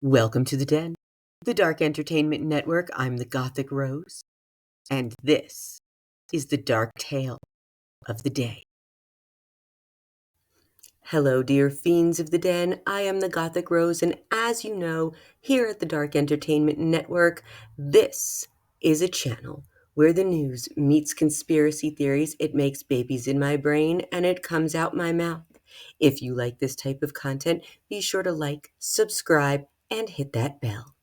Welcome to the Den, the Dark Entertainment Network. I'm the Gothic Rose, and this is the dark tale of the day. Hello, dear fiends of the Den. I am the Gothic Rose, and as you know, here at the Dark Entertainment Network, this is a channel where the news meets conspiracy theories. It makes babies in my brain, and it comes out my mouth. If you like this type of content, be sure to like, subscribe, and hit that bell.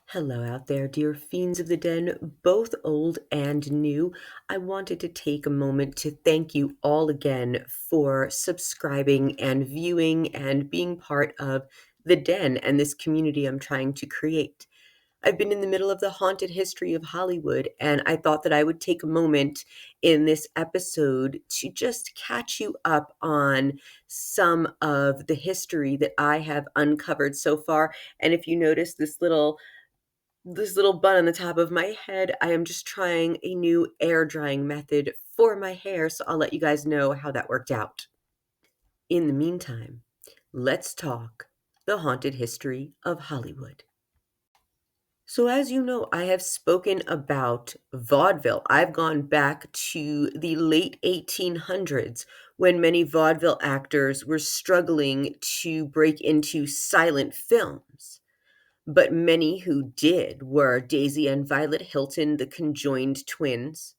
Hello out there, dear fiends of the den, both old and new. I wanted to take a moment to thank you all again for subscribing and viewing and being part of the den and this community I'm trying to create. I've been in the middle of the haunted history of Hollywood, and I thought that I would take a moment in this episode to just catch you up on some of the history that I have uncovered so far. And if you notice this little bun on the top of my head, I am just trying a new air drying method for my hair, so I'll let you guys know how that worked out. In the meantime, let's talk the haunted history of Hollywood. So, as you know, I have spoken about vaudeville. I've gone back to the late 1800s when many vaudeville actors were struggling to break into silent films. But many who did were Daisy and Violet Hilton, the conjoined twins.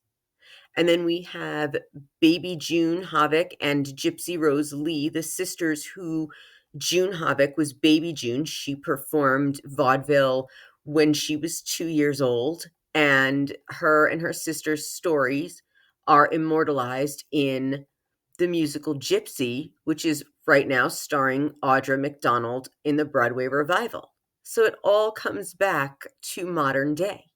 And then we have Baby June Havoc and Gypsy Rose Lee, the sisters who June Havoc was Baby June. She performed vaudeville when she was 2 years old, and her sister's stories are immortalized in the musical Gypsy, which is right now starring Audra McDonald in the Broadway revival. So it all comes back to modern day.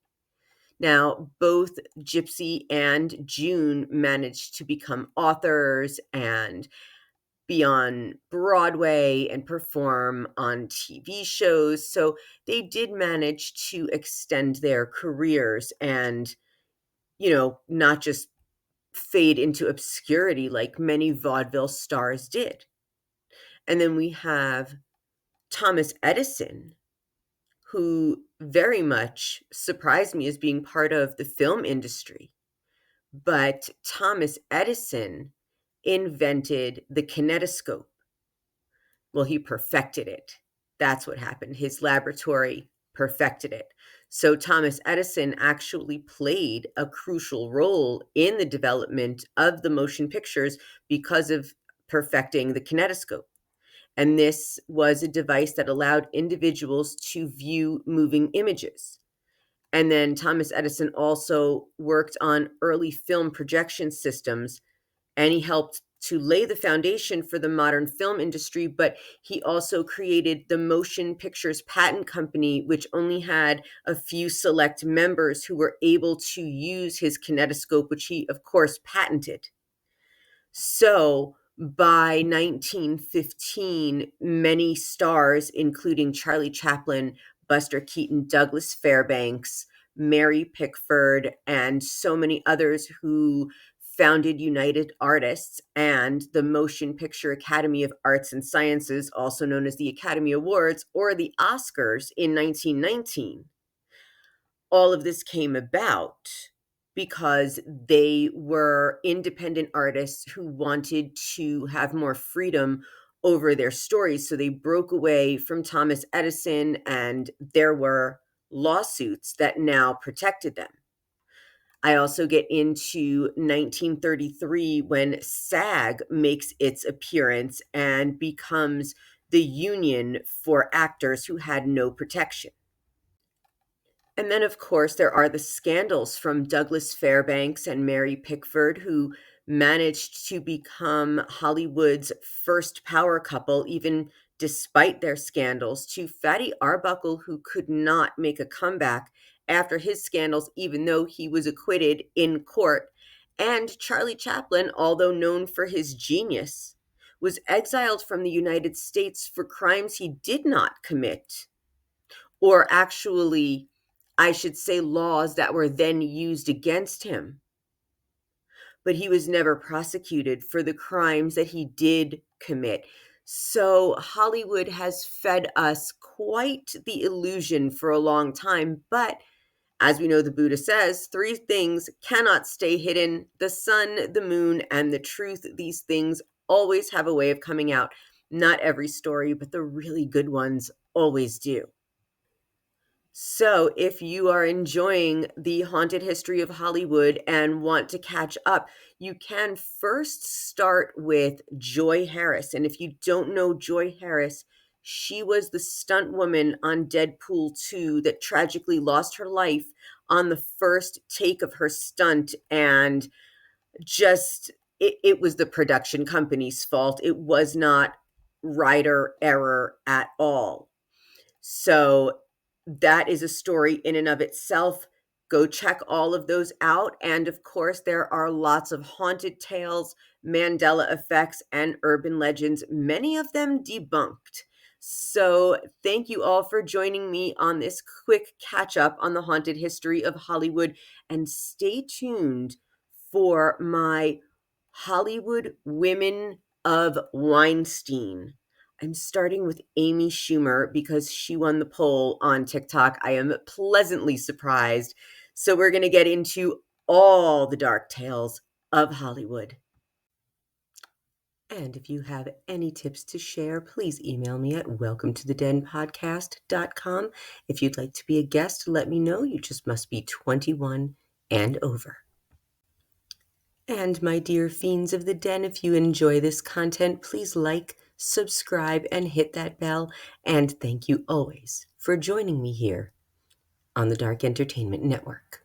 Now, both Gypsy and June managed to become authors and be on Broadway and perform on TV shows. So they did manage to extend their careers and, not just fade into obscurity like many vaudeville stars did. And then we have Thomas Edison, who very much surprised me as being part of the film industry. But Thomas Edison invented the kinetoscope. Well, he perfected it. That's what happened. His laboratory perfected it. So Thomas Edison actually played a crucial role in the development of the motion pictures because of perfecting the kinetoscope. And this was a device that allowed individuals to view moving images. And then Thomas Edison also worked on early film projection systems, and he helped to lay the foundation for the modern film industry, but he also created the Motion Pictures Patent Company, which only had a few select members who were able to use his kinetoscope, which he, of course, patented. So by 1915, many stars, including Charlie Chaplin, Buster Keaton, Douglas Fairbanks, Mary Pickford, and so many others who founded United Artists and the Motion Picture Academy of Arts and Sciences, also known as the Academy Awards or the Oscars, in 1919. All of this came about because they were independent artists who wanted to have more freedom over their stories. So they broke away from Thomas Edison, and there were lawsuits that now protected them. I also get into 1933 when SAG makes its appearance and becomes the union for actors who had no protection. And then, of course, there are the scandals from Douglas Fairbanks and Mary Pickford, who managed to become Hollywood's first power couple, even despite their scandals, to Fatty Arbuckle, who could not make a comeback after his scandals, even though he was acquitted in court. And Charlie Chaplin, although known for his genius, was exiled from the United States for crimes he did not commit, or actually, I should say, laws that were then used against him. But he was never prosecuted for the crimes that he did commit. So Hollywood has fed us quite the illusion for a long time, but as we know, the Buddha says, three things cannot stay hidden: the sun, the moon, and the truth. These things always have a way of coming out. Not every story, but the really good ones always do. So, if you are enjoying the haunted history of Hollywood and want to catch up, you can first start with Joy Harris. And if you don't know Joy Harris, she was the stunt woman on Deadpool 2 that tragically lost her life on the first take of her stunt. And just, it was the production company's fault. It was not writer error at all. So that is a story in and of itself. Go check all of those out. And of course, there are lots of haunted tales, Mandela effects, and urban legends, many of them debunked. So thank you all for joining me on this quick catch up on the haunted history of Hollywood. And stay tuned for my Hollywood Women of Weinstein. I'm starting with Amy Schumer because she won the poll on TikTok. I am pleasantly surprised. So we're going to get into all the dark tales of Hollywood. And if you have any tips to share, please email me at welcometothedenpodcast.com. If you'd like to be a guest, let me know. You just must be 21 and over. And my dear fiends of the den, if you enjoy this content, please like, subscribe, and hit that bell. And thank you always for joining me here on the Dark Entertainment Network.